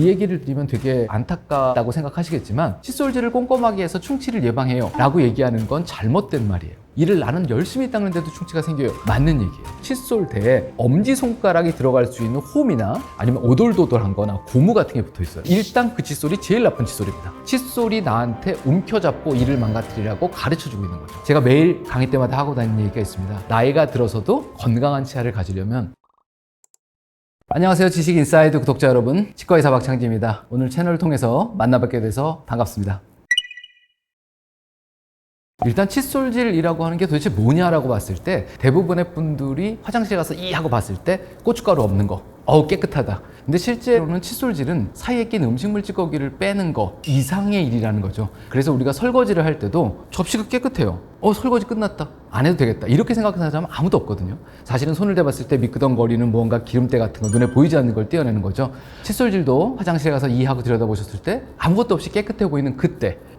이 얘기를 드리면 되게 안타깝다고 생각하시겠지만 칫솔질을 꼼꼼하게 해서 충치를 예방해요 라고 얘기하는 건 잘못된 말이에요. 이를 나는 열심히 닦는데도 충치가 생겨요. 맞는 얘기예요. 칫솔대에 엄지손가락이 들어갈 수 있는 홈이나 아니면 오돌도돌한 거나 고무 같은 게 붙어 있어요. 일단 그 칫솔이 제일 나쁜 칫솔입니다. 칫솔이 나한테 움켜잡고 이를 망가뜨리라고 가르쳐주고 있는 거죠. 제가 매일 강의 때마다 하고 다니는 얘기가 있습니다. 나이가 들어서도 건강한 치아를 가지려면. 안녕하세요, 지식인사이드 구독자 여러분, 치과의사 박창진입니다. 오늘 채널을 통해서 만나뵙게 돼서 반갑습니다. 일단 칫솔질이라고 하는 게 도대체 뭐냐라고 봤을 때 대부분의 분들이 화장실 가서 이 하고 봤을 때 고춧가루 없는 거, 깨끗하다. 근데 실제로는 칫솔질은 사이에 낀 음식물 찌꺼기를 빼는 거 이상의 일이라는 거죠. 그래서 우리가 설거지를 할 때도 접시가 깨끗해요. 설거지 끝났다, 안 해도 되겠다, 이렇게 생각하는 사람은 아무도 없거든요. 사실은 손을 대봤을 때 미끄덩거리는 무언가 기름때 같은 거, 눈에 보이지 않는 걸 떼어내는 거죠. 칫솔질도 화장실에 가서 이 하고 들여다보셨을 때 아무것도 없이 깨끗해 보이는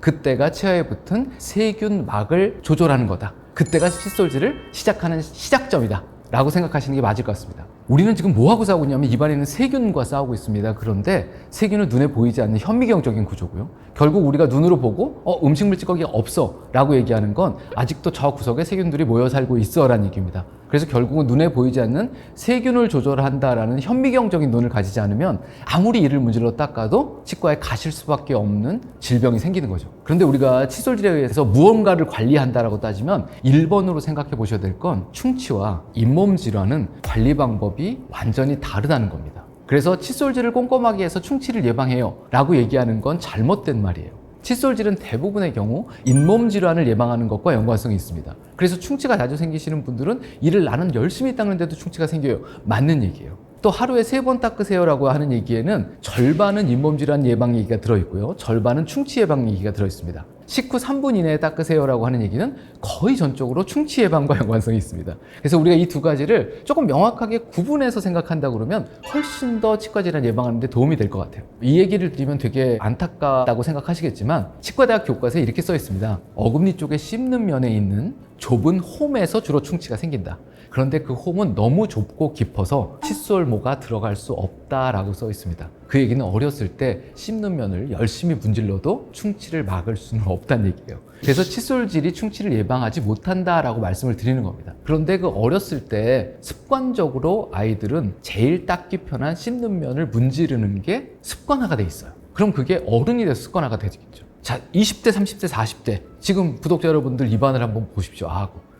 그때가 치아에 붙은 세균막을 조절하는 거다. 그때가 칫솔질을 시작하는 시작점이다 라고 생각하시는 게 맞을 것 같습니다. 우리는 지금 뭐하고 싸우고 있냐면 입안에 있는 세균과 싸우고 있습니다. 그런데 세균은 눈에 보이지 않는 현미경적인 구조고요. 결국 우리가 눈으로 보고 음식물 찌꺼기가 없어 라고 얘기하는 건 아직도 저 구석에 세균들이 모여 살고 있어 라는 얘기입니다. 그래서 결국은 눈에 보이지 않는 세균을 조절한다라는 현미경적인 눈을 가지지 않으면 아무리 이를 문질러 닦아도 치과에 가실 수밖에 없는 질병이 생기는 거죠. 그런데 우리가 칫솔질에 의해서 무언가를 관리한다라고 따지면 1번으로 생각해 보셔야 될 건 충치와 잇몸 질환은 관리 방법이 완전히 다르다는 겁니다. 그래서 칫솔질을 꼼꼼하게 해서 충치를 예방해요 라고 얘기하는 건 잘못된 말이에요. 칫솔질은 대부분의 경우 잇몸 질환을 예방하는 것과 연관성이 있습니다. 그래서 충치가 자주 생기시는 분들은 이를 나는 열심히 닦는데도 충치가 생겨요. 맞는 얘기예요. 또 하루에 3번 닦으세요 라고 하는 얘기에는 절반은 잇몸 질환 예방 얘기가 들어있고요, 절반은 충치 예방 얘기가 들어있습니다. 식후 3분 이내에 닦으세요 라고 하는 얘기는 거의 전적으로 충치 예방과 연관성이 있습니다. 그래서 우리가 이 두 가지를 조금 명확하게 구분해서 생각한다 그러면 훨씬 더 치과 질환 예방하는 데 도움이 될 것 같아요. 이 얘기를 드리면 되게 안타깝다고 생각하시겠지만 치과대학 교과서에 이렇게 써 있습니다. 어금니 쪽에 씹는 면에 있는 좁은 홈에서 주로 충치가 생긴다. 그런데 그 홈은 너무 좁고 깊어서 칫솔모가 들어갈 수 없다라고 써 있습니다. 그 얘기는 어렸을 때 씹는 면을 열심히 문질러도 충치를 막을 수는 없다는 얘기예요. 그래서 칫솔질이 충치를 예방하지 못한다라고 말씀을 드리는 겁니다. 그런데 그 어렸을 때 습관적으로 아이들은 제일 닦기 편한 씹는 면을 문지르는 게 습관화가 돼 있어요. 그럼 그게 어른이 돼서 습관화가 되겠죠. 자, 20대, 30대, 40대 지금 구독자 여러분들 입안을 한번 보십시오.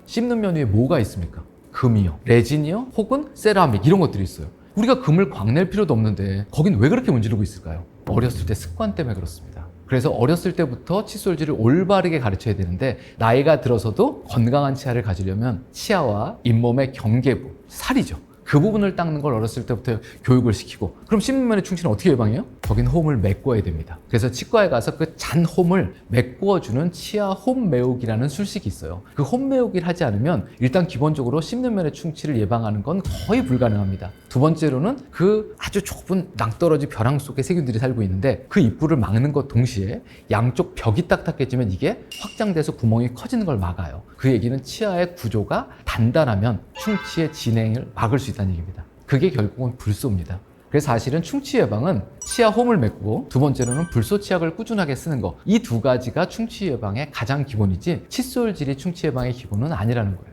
씹는 면 위에 뭐가 있습니까? 금이요, 레진이요, 혹은 세라믹, 이런 것들이 있어요. 우리가 금을 광낼 필요도 없는데 거긴 왜 그렇게 문지르고 있을까요? 어렸을 때 습관 때문에 그렇습니다. 그래서 어렸을 때부터 칫솔질을 올바르게 가르쳐야 되는데 나이가 들어서도 건강한 치아를 가지려면 치아와 잇몸의 경계부, 살이죠. 그 부분을 닦는 걸 어렸을 때부터 교육을 시키고, 그럼 씹는 면의 충치는 어떻게 예방해요? 거긴 홈을 메꿔야 됩니다. 그래서 치과에 가서 그 잔 홈을 메꿔주는 치아 홈 메우기라는 술식이 있어요. 그 홈 메우기를 하지 않으면 일단 기본적으로 씹는 면의 충치를 예방하는 건 거의 불가능합니다. 두 번째로는 그 아주 좁은 낭떠러지 벼랑 속에 세균들이 살고 있는데 그 입구를 막는 것 동시에 양쪽 벽이 딱딱해지면 이게 확장돼서 구멍이 커지는 걸 막아요. 그 얘기는 치아의 구조가 단단하면 충치의 진행을 막을 수 있다는 얘기입니다. 그게 결국은 불소입니다. 그래서 사실은 충치 예방은 치아 홈을 메꾸고, 두 번째로는 불소 치약을 꾸준하게 쓰는 거, 이 두 가지가 충치 예방의 가장 기본이지 칫솔질이 충치 예방의 기본은 아니라는 거예요.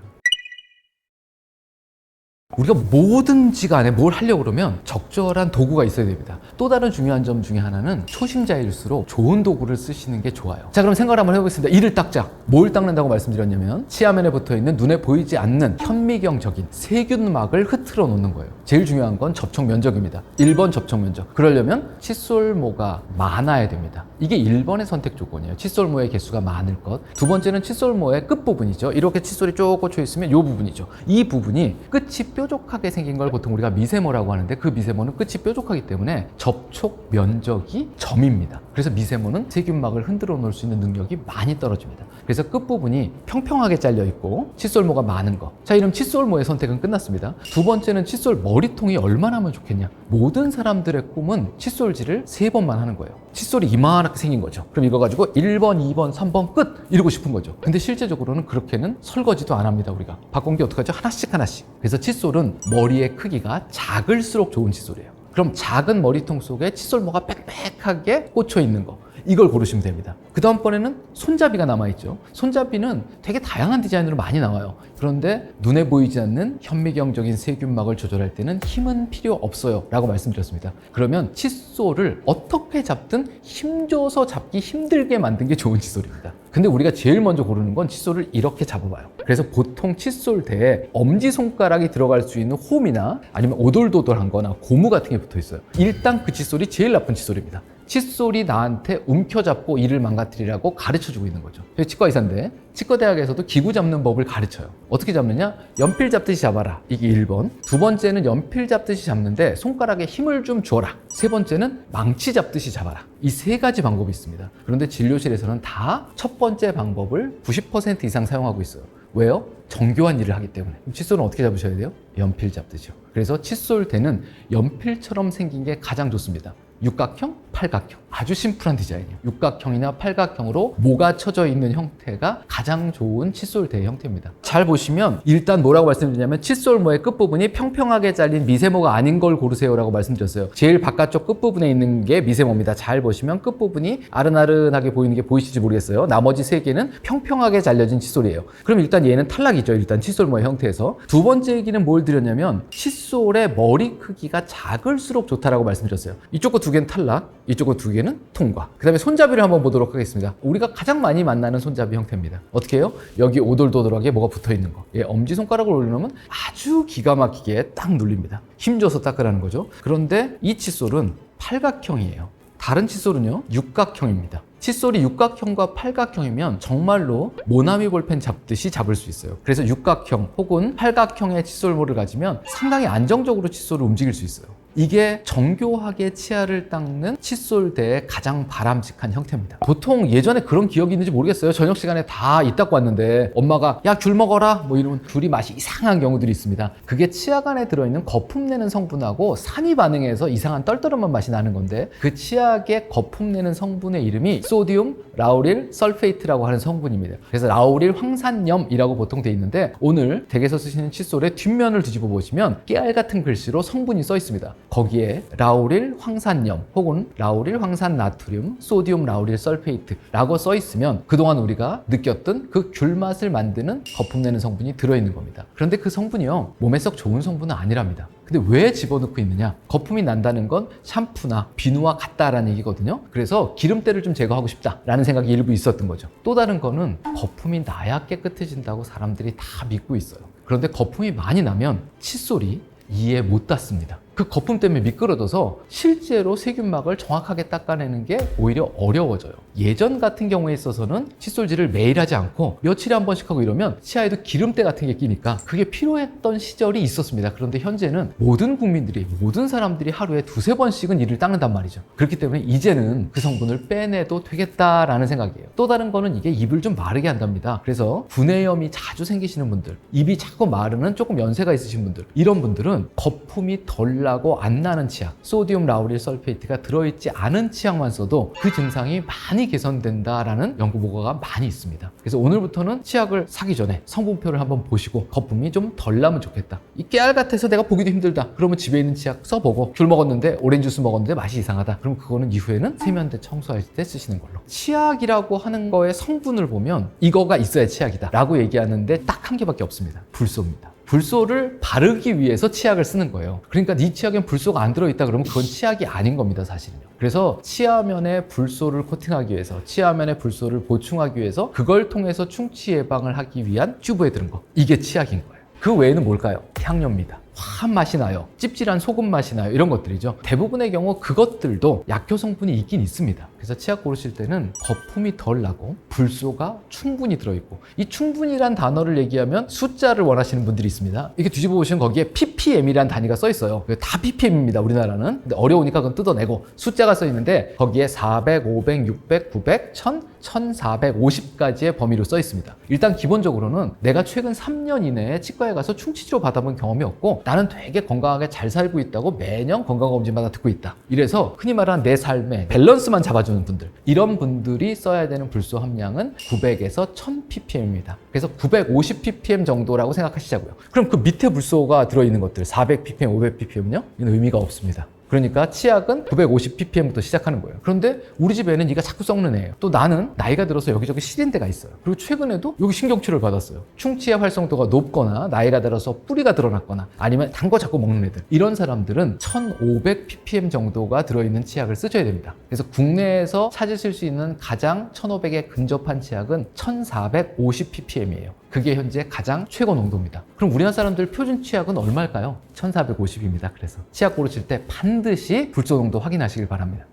우리가 뭐든지 간에 뭘 하려고 그러면 적절한 도구가 있어야 됩니다. 또 다른 중요한 점 중에 하나는 초심자일수록 좋은 도구를 쓰시는 게 좋아요. 자, 그럼 생각을 한번 해보겠습니다. 이를 닦자. 뭘 닦는다고 말씀드렸냐면 치아면에 붙어있는 눈에 보이지 않는 현미경적인 세균막을 흐트러 놓는 거예요. 제일 중요한 건 접촉 면적입니다. 1번 접촉 면적. 그러려면 칫솔모가 많아야 됩니다. 이게 1번의 선택 조건이에요. 칫솔모의 개수가 많을 것. 두 번째는 칫솔모의 끝부분이죠. 이렇게 칫솔이 쭉 꽂혀 있으면 이 부분이죠. 이 부분이 끝이 뾰족하게 생긴 걸 보통 우리가 미세모라고 하는데, 그 미세모는 끝이 뾰족하기 때문에 접촉 면적이 점입니다. 그래서 미세모는 세균막을 흔들어 놓을 수 있는 능력이 많이 떨어집니다. 그래서 끝부분이 평평하게 잘려 있고 칫솔모가 많은 거. 자, 이러면 칫솔모의 선택은 끝났습니다. 두 번째는 칫솔 머리통이 얼마나 하면 좋겠냐. 모든 사람들의 꿈은 칫솔질을 3번만 하는 거예요. 칫솔이 이만하게 생긴 거죠. 그럼 이거 가지고 1번, 2번, 3번 끝! 이러고 싶은 거죠. 근데 실제적으로는 그렇게는 설거지도 안 합니다, 우리가. 바꾼 게 어떡하죠? 하나씩 하나씩. 그래서 칫솔은 머리의 크기가 작을수록 좋은 칫솔이에요. 그럼 작은 머리통 속에 칫솔모가 빽빽하게 꽂혀 있는 거, 이걸 고르시면 됩니다. 그 다음번에는 손잡이가 남아있죠. 손잡이는 되게 다양한 디자인으로 많이 나와요. 그런데 눈에 보이지 않는 현미경적인 세균막을 조절할 때는 힘은 필요 없어요 라고 말씀드렸습니다. 그러면 칫솔을 어떻게 잡든 힘줘서 잡기 힘들게 만든 게 좋은 칫솔입니다. 근데 우리가 제일 먼저 고르는 건 칫솔을 이렇게 잡아봐요. 그래서 보통 칫솔대에 엄지손가락이 들어갈 수 있는 홈이나 아니면 오돌도돌한 거나 고무 같은 게 붙어 있어요. 일단 그 칫솔이 제일 나쁜 칫솔입니다. 칫솔이 나한테 움켜잡고 일을 망가뜨리라고 가르쳐주고 있는 거죠. 저희 치과 의사인데 치과대학에서도 기구 잡는 법을 가르쳐요. 어떻게 잡느냐? 연필 잡듯이 잡아라. 이게 1번. 두 번째는 연필 잡듯이 잡는데 손가락에 힘을 좀 줘라. 세 번째는 망치 잡듯이 잡아라. 이 세 가지 방법이 있습니다. 그런데 진료실에서는 다 첫 번째 방법을 90% 이상 사용하고 있어요. 왜요? 정교한 일을 하기 때문에. 그럼 칫솔은 어떻게 잡으셔야 돼요? 연필 잡듯이요. 그래서 칫솔대는 연필처럼 생긴 게 가장 좋습니다. 육각형, 팔각형. 아주 심플한 디자인이에요. 육각형이나 팔각형으로 모가 쳐져 있는 형태가 가장 좋은 칫솔대의 형태입니다. 잘 보시면 일단 뭐라고 말씀드리냐면 칫솔모의 끝부분이 평평하게 잘린 미세모가 아닌 걸 고르세요라고 말씀드렸어요. 제일 바깥쪽 끝부분에 있는 게 미세모입니다. 잘 보시면 끝부분이 아른아른하게 보이는 게 보이실지 모르겠어요. 나머지 세 개는 평평하게 잘려진 칫솔이에요. 그럼 일단 얘는 탈락이죠. 일단 칫솔모의 형태에서. 두 번째 얘기는 뭘 드렸냐면 칫솔의 머리 크기가 작을수록 좋다라고 말씀드렸어요. 이쪽 거 두 개는 탈락, 이쪽 거 두 개는 통과. 그 다음에 손잡이를 한번 보도록 하겠습니다. 우리가 가장 많이 만나는 손잡이 형태입니다. 어떻게 해요? 여기 오돌도돌하게 뭐가 붙어 있는 거. 엄지손가락을 올려놓으면 아주 기가 막히게 딱 눌립니다. 힘줘서 닦으라는 거죠. 그런데 이 칫솔은 팔각형이에요. 다른 칫솔은요, 육각형입니다. 칫솔이 육각형과 팔각형이면 정말로 모나미 볼펜 잡듯이 잡을 수 있어요. 그래서 육각형 혹은 팔각형의 칫솔모를 가지면 상당히 안정적으로 칫솔을 움직일 수 있어요. 이게 정교하게 치아를 닦는 칫솔대의 가장 바람직한 형태입니다. 보통 예전에 그런 기억이 있는지 모르겠어요. 저녁 시간에 다 이 닦고 왔는데 엄마가 야 귤 먹어라 뭐 이러면 귤이 맛이 이상한 경우들이 있습니다. 그게 치약 안에 들어있는 거품 내는 성분하고 산이 반응해서 이상한 떨떠름한 맛이 나는 건데 그 치약의 거품 내는 성분의 이름이 소디움 라우릴 설페이트라고 하는 성분입니다. 그래서 라우릴 황산염이라고 보통 돼 있는데 오늘 댁에서 쓰시는 칫솔의 뒷면을 뒤집어 보시면 깨알 같은 글씨로 성분이 써 있습니다. 거기에 라우릴 황산염 혹은 라우릴 황산나트륨, 소디움 라우릴 설페이트라고 써 있으면 그동안 우리가 느꼈던 그 귤맛을 만드는 거품 내는 성분이 들어있는 겁니다. 그런데 그 성분이요, 몸에 썩 좋은 성분은 아니랍니다. 근데 왜 집어넣고 있느냐? 거품이 난다는 건 샴푸나 비누와 같다라는 얘기거든요. 그래서 기름때를 좀 제거하고 싶다라는 생각이 일부 있었던 거죠. 또 다른 거는 거품이 나야 깨끗해진다고 사람들이 다 믿고 있어요. 그런데 거품이 많이 나면 칫솔이 이에 못 닿습니다. 그 거품 때문에 미끄러져서 실제로 세균막을 정확하게 닦아내는 게 오히려 어려워져요. 예전 같은 경우에 있어서는 칫솔질을 매일 하지 않고 며칠에 한 번씩 하고 이러면 치아에도 기름때 같은 게 끼니까 그게 필요했던 시절이 있었습니다. 그런데 현재는 모든 국민들이, 모든 사람들이 하루에 두세 번씩은 이를 닦는단 말이죠. 그렇기 때문에 이제는 그 성분을 빼내도 되겠다라는 생각이에요. 또 다른 거는 이게 입을 좀 마르게 한답니다. 그래서 구내염이 자주 생기시는 분들, 입이 자꾸 마르는 조금 연세가 있으신 분들, 이런 분들은 거품이 덜 나고 안 나는 치약, 소디움 라우릴 설페이트가 들어있지 않은 치약만 써도 그 증상이 많이 개선된다라는 연구 보고가 많이 있습니다. 그래서 오늘부터는 치약을 사기 전에 성분표를 한번 보시고 거품이 좀 덜 나면 좋겠다. 이 깨알 같아서 내가 보기도 힘들다. 그러면 집에 있는 치약 써보고 귤 먹었는데 오렌지 주스 먹었는데 맛이 이상하다. 그럼 그거는 이후에는 세면대 청소할 때 쓰시는 걸로. 치약이라고 하는 거의 성분을 보면 이거가 있어야 치약이다 라고 얘기하는데 딱 한 개밖에 없습니다. 불소입니다. 불소를 바르기 위해서 치약을 쓰는 거예요. 그러니까 네 치약엔 불소가 안 들어있다 그러면 그건 치약이 아닌 겁니다, 사실은요. 그래서 치아면에 불소를 코팅하기 위해서, 치아면에 불소를 보충하기 위해서 그걸 통해서 충치 예방을 하기 위한 튜브에 들은 거, 이게 치약인 거예요. 그 외에는 뭘까요? 향료입니다. 화한 맛이 나요. 찝찝한 소금 맛이 나요. 이런 것들이죠. 대부분의 경우 그것들도 약효 성분이 있긴 있습니다. 그래서 치약 고르실 때는 거품이 덜 나고 불소가 충분히 들어있고, 이 충분히란 단어를 얘기하면 숫자를 원하시는 분들이 있습니다. 이렇게 뒤집어 보시면 거기에 ppm이라는 단위가 써 있어요. 다 ppm입니다, 우리나라는. 근데 어려우니까 그건 뜯어내고 숫자가 써 있는데 거기에 400, 500, 600, 900, 1000, 1450까지의 범위로 써 있습니다. 일단 기본적으로는 내가 최근 3년 이내에 치과에 가서 충치치료 받아본 경험이 없고 나는 되게 건강하게 잘 살고 있다고 매년 건강검진마다 듣고 있다. 이래서 흔히 말하는 내 삶의 밸런스만 잡아주는 분들, 이런 분들이 써야 되는 불소 함량은 900에서 1000ppm입니다. 그래서 950ppm 정도라고 생각하시자고요. 그럼 그 밑에 불소가 들어있는 것들 400ppm, 500ppm요? 이는 의미가 없습니다. 그러니까 치약은 950ppm부터 시작하는 거예요. 그런데 우리 집 애는 이가 자꾸 썩는 애예요. 또 나는 나이가 들어서 여기저기 시린 데가 있어요. 그리고 최근에도 여기 신경치료를 받았어요. 충치의 활성도가 높거나 나이가 들어서 뿌리가 드러났거나 아니면 단 거 자꾸 먹는 애들, 이런 사람들은 1500ppm 정도가 들어있는 치약을 쓰셔야 됩니다. 그래서 국내에서 찾으실 수 있는 가장 1500에 근접한 치약은 1450ppm이에요. 그게 현재 가장 최고 농도입니다. 그럼 우리나라 사람들 표준 치약은 얼마일까요? 1450입니다. 그래서 치약 고르실 때 반드시 불소 농도 확인하시길 바랍니다.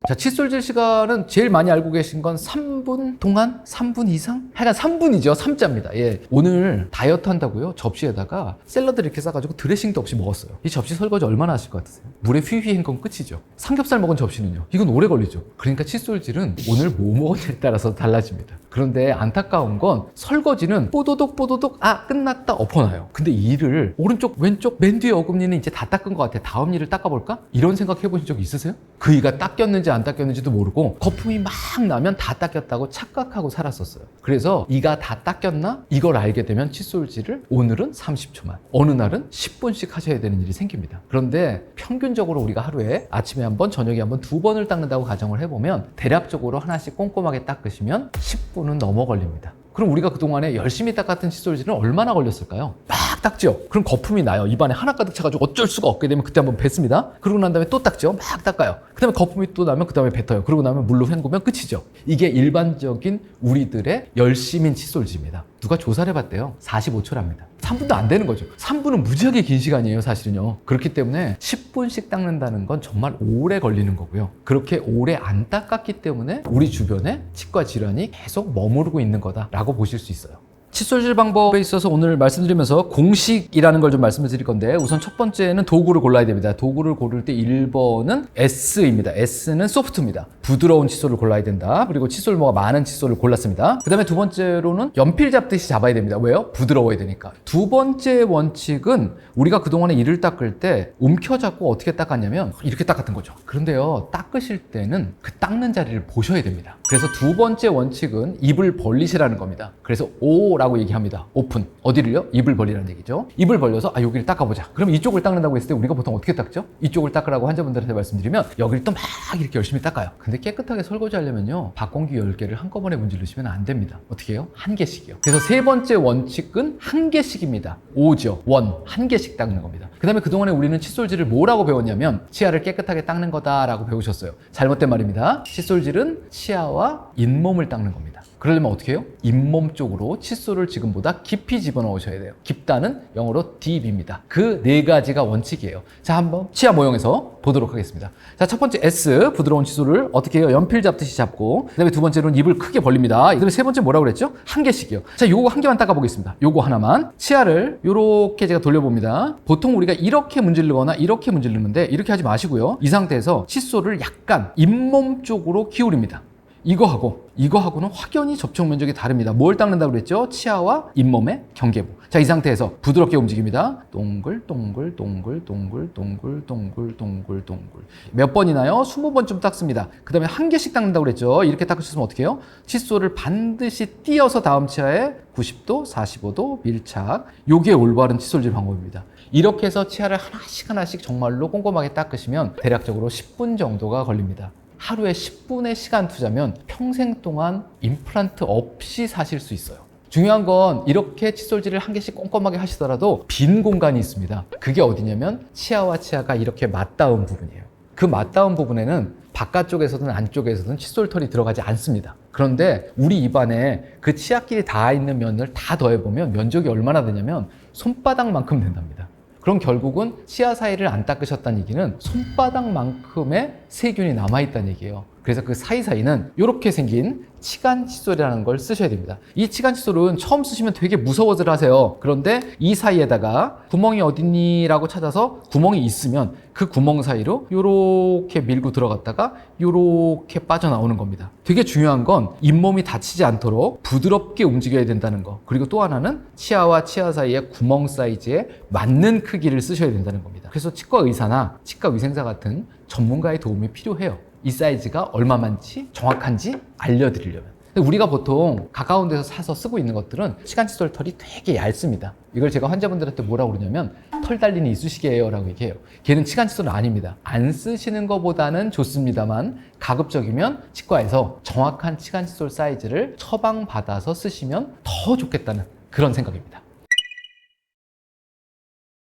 자, 칫솔질 시간은 제일 많이 알고 계신 건 3분 동안? 3분 이상? 하여간 3분이죠. 3자입니다. 예. 오늘 다이어트 한다고요? 접시에다가 샐러드를 이렇게 싸가지고 드레싱도 없이 먹었어요. 이 접시 설거지 얼마나 하실 것 같으세요? 물에 휘휘 헹군 끝이죠. 삼겹살 먹은 접시는요? 이건 오래 걸리죠. 그러니까 칫솔질은 오늘 뭐 먹었냐에 따라서 달라집니다. 그런데 안타까운 건 설거지는 뽀도독 끝났다 엎어놔요. 근데 이를 오른쪽 왼쪽 맨 뒤에 어금니는 이제 다 닦은 것 같아. 다음 일을 닦아볼까? 이런 생각 해보신 적 있으세요? 그 이가 닦였는지 안 닦였는지도 모르고 거품이 막 나면 다 닦였다고 착각하고 살았었어요. 그래서 이가 다 닦였나? 이걸 알게 되면 칫솔질을 오늘은 30초만, 어느 날은 10분씩 하셔야 되는 일이 생깁니다. 그런데 평균적으로 우리가 하루에 아침에 한 번, 저녁에 한 번, 2번을 닦는다고 가정을 해보면 대략적으로 하나씩 꼼꼼하게 닦으시면 10분은 넘어 걸립니다. 그럼 우리가 그동안에 열심히 닦았던 칫솔질은 얼마나 걸렸을까요? 막 닦죠? 그럼 거품이 나요. 입안에 하나 가득 차가지고 어쩔 수가 없게 되면 그때 한번 뱉습니다. 그러고 난 다음에 또 닦죠? 막 닦아요. 그 다음에 거품이 또 나면 그 다음에 뱉어요. 그러고 나면 물로 헹구면 끝이죠. 이게 일반적인 우리들의 열심인 칫솔질입니다. 누가 조사를 해봤대요. 45초랍니다. 3분도 안 되는 거죠. 3분은 무지하게 긴 시간이에요, 사실은요. 그렇기 때문에 10분씩 닦는다는 건 정말 오래 걸리는 거고요. 그렇게 오래 안 닦았기 때문에 우리 주변에 치과 질환이 계속 머무르고 있는 거다라고 보실 수 있어요. 칫솔질 방법에 있어서 오늘 말씀드리면서 공식이라는 걸 좀 말씀을 드릴 건데, 우선 첫 번째는 도구를 골라야 됩니다. 도구를 고를 때 1번은 S입니다. S는 소프트입니다. 부드러운 칫솔을 골라야 된다. 그리고 칫솔모가 많은 칫솔을 골랐습니다. 그 다음에 두 번째로는 연필 잡듯이 잡아야 됩니다. 왜요? 부드러워야 되니까. 두 번째 원칙은 우리가 그동안에 이를 닦을 때 움켜잡고 어떻게 닦았냐면 이렇게 닦았던 거죠. 그런데요, 닦으실 때는 그 닦는 자리를 보셔야 됩니다. 그래서 두 번째 원칙은 입을 벌리시라는 겁니다. 그래서 라고 얘기합니다. 오픈. 어디를요? 입을 벌리라는 얘기죠. 입을 벌려서 여기를 닦아보자. 그럼 이쪽을 닦는다고 했을 때 우리가 보통 어떻게 닦죠? 이쪽을 닦으라고 환자분들한테 말씀드리면 여기를 또 막 이렇게 열심히 닦아요. 근데 깨끗하게 설거지 하려면요, 밥공기 10개를 한꺼번에 문지르시면 안 됩니다. 어떻게 해요? 한 개씩이요. 그래서 세 번째 원칙은 한 개씩입니다. 오죠. 한 개씩 닦는 겁니다. 그 다음에 그동안에 우리는 칫솔질을 뭐라고 배웠냐면 치아를 깨끗하게 닦는 거다라고 배우셨어요. 잘못된 말입니다. 칫솔질은 치아와 잇몸을 닦는 겁니다. 그러려면 어떻게 해요? 잇몸 쪽으로 칫솔을 지금보다 깊이 집어넣으셔야 돼요. 깊다는 영어로 deep입니다. 그 네 가지가 원칙이에요. 자, 한번 치아 모형에서 보도록 하겠습니다. 자, 첫 번째 S, 부드러운 칫솔을 어떻게 해요? 연필 잡듯이 잡고, 그 다음에 두 번째로는 입을 크게 벌립니다. 그 다음에 세 번째 뭐라고 그랬죠? 한 개씩이요. 자, 요거 한 개만 닦아보겠습니다. 요거 하나만. 치아를 요렇게 제가 돌려봅니다. 보통 우리가 이렇게 문지르거나 이렇게 문지르는데 이렇게 하지 마시고요. 이 상태에서 칫솔을 약간 잇몸 쪽으로 기울입니다. 이거하고는 확연히 접촉 면적이 다릅니다. 뭘 닦는다고 그랬죠? 치아와 잇몸의 경계부. 자, 이 상태에서 부드럽게 움직입니다. 동글. 몇 번이나요? 20번쯤 닦습니다. 그 다음에 한 개씩 닦는다고 그랬죠? 이렇게 닦으셨으면 어떻게 해요? 칫솔을 반드시 띄어서 다음 치아에 90도, 45도 밀착. 요게 올바른 칫솔질 방법입니다. 이렇게 해서 치아를 하나씩 정말로 꼼꼼하게 닦으시면 대략적으로 10분 정도가 걸립니다. 하루에 10분의 시간 투자면 평생 동안 임플란트 없이 사실 수 있어요. 중요한 건 이렇게 칫솔질을 한 개씩 꼼꼼하게 하시더라도 빈 공간이 있습니다. 그게 어디냐면 치아와 치아가 이렇게 맞닿은 부분이에요. 그 맞닿은 부분에는 바깥쪽에서든 안쪽에서든 칫솔털이 들어가지 않습니다. 그런데 우리 입안에 그 치아끼리 닿아 있는 면을 다 더해보면 면적이 얼마나 되냐면 손바닥만큼 된답니다. 그럼 결국은 치아 사이를 안 닦으셨다는 얘기는 손바닥만큼의 세균이 남아있다는 얘기예요. 그래서 그 사이사이는 이렇게 생긴 치간 칫솔이라는 걸 쓰셔야 됩니다. 이 치간 칫솔은 처음 쓰시면 되게 무서워들 하세요. 그런데 이 사이에다가 구멍이 어딨니? 라고 찾아서 구멍이 있으면 그 구멍 사이로 이렇게 밀고 들어갔다가 이렇게 빠져나오는 겁니다. 되게 중요한 건 잇몸이 다치지 않도록 부드럽게 움직여야 된다는 거. 그리고 또 하나는 치아와 치아 사이의 구멍 사이즈에 맞는 크기를 쓰셔야 된다는 겁니다. 그래서 치과 의사나 치과 위생사 같은 전문가의 도움이 필요해요. 이 사이즈가 얼마만지 정확한지 알려드리려면. 근데 우리가 보통 가까운 데서 사서 쓰고 있는 것들은 치간 칫솔 털이 되게 얇습니다. 이걸 제가 환자분들한테 뭐라고 그러냐면 털 달리는 이쑤시개예요 라고 얘기해요. 걔는 치간 칫솔은 아닙니다. 안 쓰시는 것보다는 좋습니다만 가급적이면 치과에서 정확한 치간 칫솔 사이즈를 처방받아서 쓰시면 더 좋겠다는 그런 생각입니다.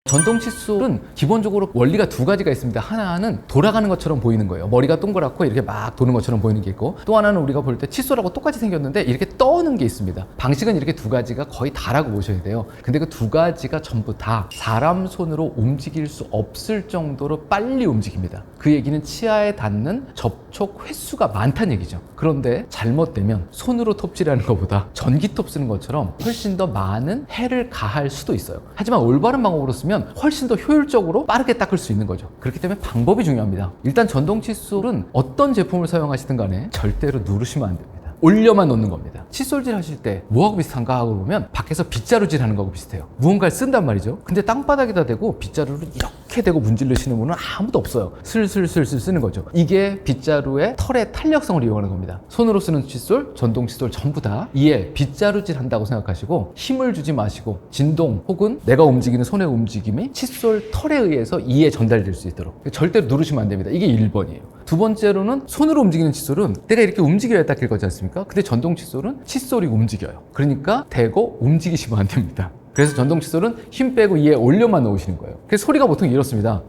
전동 칫솔은 기본적으로 원리가 두 가지가 있습니다. 하나는 돌아가는 것처럼 보이는 거예요. 머리가 동그랗고 이렇게 막 도는 것처럼 보이는 게 있고, 또 하나는 우리가 볼 때 칫솔하고 똑같이 생겼는데 이렇게 떠는 게 있습니다. 방식은 이렇게 두 가지가 거의 다라고 보셔야 돼요. 근데 그 두 가지가 전부 다 사람 손으로 움직일 수 없을 정도로 빨리 움직입니다. 그 얘기는 치아에 닿는 접촉 횟수가 많다는 얘기죠. 그런데 잘못되면 손으로 톱질하는 것보다 전기톱 쓰는 것처럼 훨씬 더 많은 해를 가할 수도 있어요. 하지만 올바른 방법으로 쓰면 훨씬 더 효율적으로 빠르게 닦을 수 있는 거죠. 그렇기 때문에 방법이 중요합니다. 일단 전동 칫솔은 어떤 제품을 사용하시든 간에 절대로 누르시면 안 됩니다. 올려만 놓는 겁니다. 칫솔질 하실 때 뭐하고 비슷한가 하고 보면 밖에서 빗자루질 하는 거하고 비슷해요. 무언가를 쓴단 말이죠. 근데 땅바닥에다 대고 빗자루를 이렇게 대고 문질르시는 분은 아무도 없어요. 슬슬슬슬 쓰는 거죠. 이게 빗자루의 털의 탄력성을 이용하는 겁니다. 손으로 쓰는 칫솔, 전동 칫솔 전부 다 이에 빗자루질 한다고 생각하시고 힘을 주지 마시고 진동 혹은 내가 움직이는 손의 움직임이 칫솔 털에 의해서 이에 전달될 수 있도록 절대로 누르시면 안 됩니다. 이게 1번이에요. 두 번째로는 손으로 움직이는 칫솔은 내가 이렇게 움직여야 닦일 거지 않습니까? 근데 전동 칫솔은 칫솔이 움직여요. 그러니까 대고 움직이시면 안 됩니다. 그래서 전동 칫솔은 힘 빼고 이에 올려만 놓으시는 거예요. 그래서 소리가 보통 이렇습니다.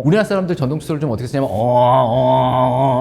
우리나라 사람들 전동 칫솔을 좀 어떻게 쓰냐면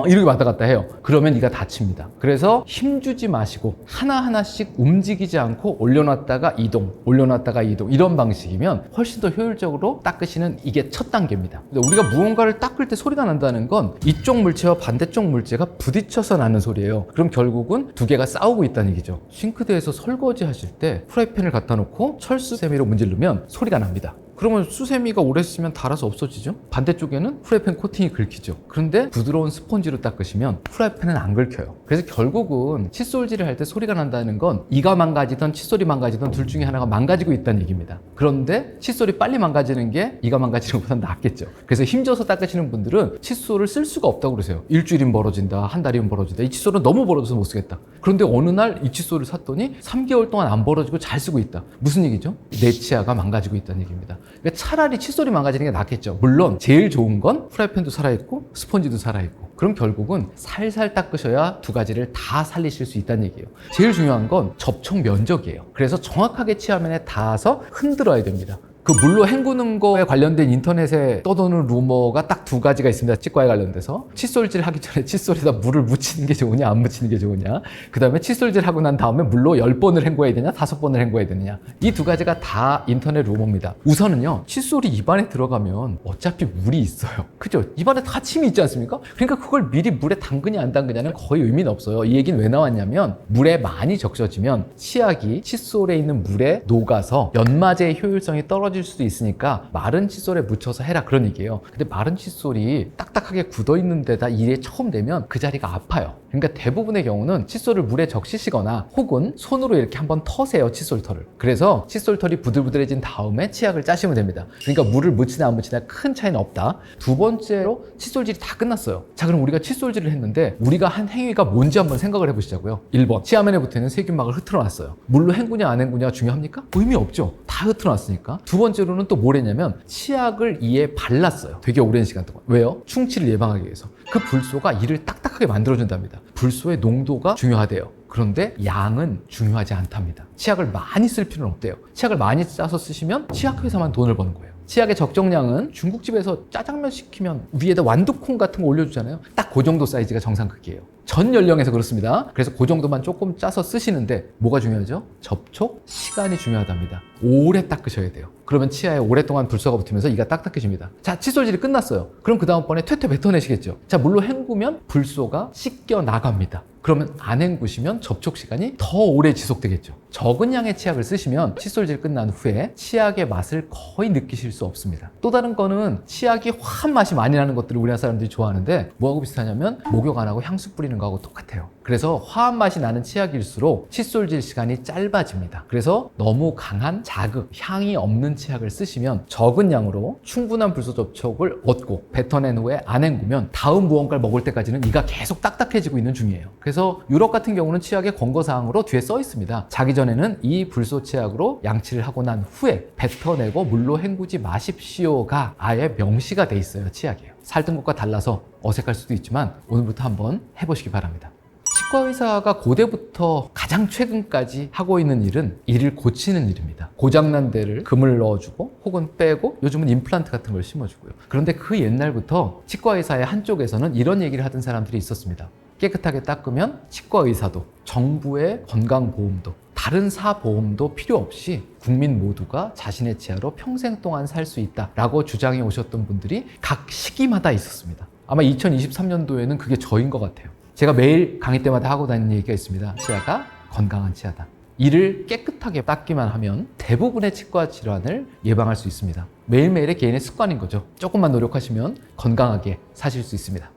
이렇게 왔다 갔다 해요. 그러면 이가 다칩니다. 그래서 힘 주지 마시고 하나하나씩 움직이지 않고 올려놨다가 이동, 올려놨다가 이동 이런 방식이면 훨씬 더 효율적으로 닦으시는 이게 첫 단계입니다. 근데 우리가 무언가를 닦을 때 소리가 난다는 건 이쪽 물체와 반대쪽 물체가 부딪혀서 나는 소리예요. 그럼 결국은 두 개가 싸우고 있다는 얘기죠. 싱크대에서 설거지 하실 때 프라이팬을 갖다 놓고 철수세미로 문지르면 소리가 납니다. 그러면 수세미가 오래 쓰면 닳아서 없어지죠? 반대쪽에는 프라이팬 코팅이 긁히죠. 그런데 부드러운 스펀지로 닦으시면 프라이팬은 안 긁혀요. 그래서 결국은 칫솔질을 할 때 소리가 난다는 건 이가 망가지든 칫솔이 망가지든 둘 중에 하나가 망가지고 있다는 얘기입니다. 그런데 칫솔이 빨리 망가지는 게 이가 망가지는 것보다 낫겠죠. 그래서 힘줘서 닦으시는 분들은 칫솔을 쓸 수가 없다고 그러세요. 일주일이면 벌어진다, 한 달이면 벌어진다. 이 칫솔은 너무 벌어져서 못 쓰겠다. 그런데 어느 날 이 칫솔을 샀더니 3개월 동안 안 벌어지고 잘 쓰고 있다. 무슨 얘기죠? 내 치아가 망가지고 있다는 얘기입니다. 그러니까 차라리 칫솔이 망가지는 게 낫겠죠. 물론 제일 좋은 건 프라이팬도 살아있고 스펀지도 살아있고, 그럼 결국은 살살 닦으셔야 두 가지를 다 살리실 수 있다는 얘기예요. 제일 중요한 건 접촉 면적이에요. 그래서 정확하게 치아면에 닿아서 흔들어야 됩니다. 그 물로 헹구는 거에 관련된 인터넷에 떠도는 루머가 딱 두 가지가 있습니다. 치과에 관련돼서 칫솔질 하기 전에 칫솔에다 물을 묻히는 게 좋으냐 안 묻히는 게 좋으냐, 그 다음에 칫솔질 하고 난 다음에 물로 10번을 헹궈야 되냐 5번을 헹궈야 되느냐, 이 두 가지가 다 인터넷 루머입니다. 우선은요, 칫솔이 입안에 들어가면 어차피 물이 있어요. 그죠? 입안에 다 침이 있지 않습니까? 그러니까 그걸 미리 물에 담그냐 안 담그냐는 거의 의미는 없어요. 이 얘기는 왜 나왔냐면 물에 많이 적셔지면 치약이 칫솔에 있는 물에 녹아서 연마제의 효율성이 떨어질 수도 있으니까 마른 칫솔에 묻혀서 해라, 그런 얘기예요. 근데 마른 칫솔이 딱딱하게 굳어있는 데다 일에 처음 대면 그 자리가 아파요. 그러니까 대부분의 경우는 칫솔을 물에 적시시거나 혹은 손으로 이렇게 한번 터세요, 칫솔털을. 그래서 칫솔털이 부들부들해진 다음에 치약을 짜시면 됩니다. 그러니까 물을 묻히나 안 묻히나 큰 차이는 없다. 두 번째로 칫솔질이 다 끝났어요. 자, 그럼 우리가 칫솔질을 했는데 우리가 한 행위가 뭔지 한번 생각을 해보시자고요. 1번, 치아면에 붙어있는 세균막을 흐트러놨어요. 물로 헹구냐 안 헹구냐 중요합니까? 의미 없죠. 다 흐트러놨으니까. 두 번째로는 또 뭘 했냐면 치약을 이에 발랐어요. 되게 오랜 시간 동안. 왜요? 충치를 예방하기 위해서. 그 불소가 이를 딱딱하게 만들어준답니다. 불소의 농도가 중요하대요. 그런데 양은 중요하지 않답니다. 치약을 많이 쓸 필요는 없대요. 치약을 많이 짜서 쓰시면 치약회사만 돈을 버는 거예요. 치약의 적정량은 중국집에서 짜장면 시키면 위에다 완두콩 같은 거 올려주잖아요. 딱 그 정도 사이즈가 정상 크기예요. 전 연령에서 그렇습니다. 그래서 그 정도만 조금 짜서 쓰시는데 뭐가 중요하죠? 접촉 시간이 중요하답니다. 오래 닦으셔야 돼요. 그러면 치아에 오랫동안 불소가 붙으면서 이가 딱딱해집니다. 자, 칫솔질이 끝났어요. 그럼 그 다음번에 퇴퇴 뱉어내시겠죠. 자, 물로 헹구면 불소가 씻겨 나갑니다. 그러면 안 헹구시면 접촉 시간이 더 오래 지속되겠죠. 적은 양의 치약을 쓰시면 칫솔질 끝난 후에 치약의 맛을 거의 느끼실 수 없습니다. 또 다른 거는 치약이 화한 맛이 많이 나는 것들을 우리나라 사람들이 좋아하는데 뭐하고 비슷하냐면 목욕 안 하고 향수 뿌리는 거하고 똑같아요. 그래서 화한 맛이 나는 치약일수록 칫솔질 시간이 짧아집니다. 그래서 너무 강한 자극, 향이 없는 치약을 쓰시면 적은 양으로 충분한 불소 접촉을 얻고 뱉어낸 후에 안 헹구면 다음 무언가를 먹을 때까지는 이가 계속 딱딱해지고 있는 중이에요. 그래서 유럽 같은 경우는 치약의 권고사항으로 뒤에 써 있습니다. 자기 전에는 이 불소 치약으로 양치를 하고 난 후에 뱉어내고 물로 헹구지 마십시오가 아예 명시가 돼 있어요. 치약이에요. 살던 것과 달라서 어색할 수도 있지만 오늘부터 한번 해보시기 바랍니다. 치과 의사가 고대부터 가장 최근까지 하고 있는 일은 이를 고치는 일입니다. 고장난 데를 금을 넣어주고 혹은 빼고 요즘은 임플란트 같은 걸 심어주고요. 그런데 그 옛날부터 치과 의사의 한쪽에서는 이런 얘기를 하던 사람들이 있었습니다. 깨끗하게 닦으면 치과 의사도 정부의 건강보험도 다른 사보험도 필요 없이 국민 모두가 자신의 치아로 평생 동안 살 수 있다라고 주장해 오셨던 분들이 각 시기마다 있었습니다. 아마 2023년도에는 그게 저인 것 같아요. 제가 매일 강의 때마다 하고 다니는 얘기가 있습니다. 치아가 건강한 치아다. 이를 깨끗하게 닦기만 하면 대부분의 치과 질환을 예방할 수 있습니다. 매일매일의 개인의 습관인 거죠. 조금만 노력하시면 건강하게 사실 수 있습니다.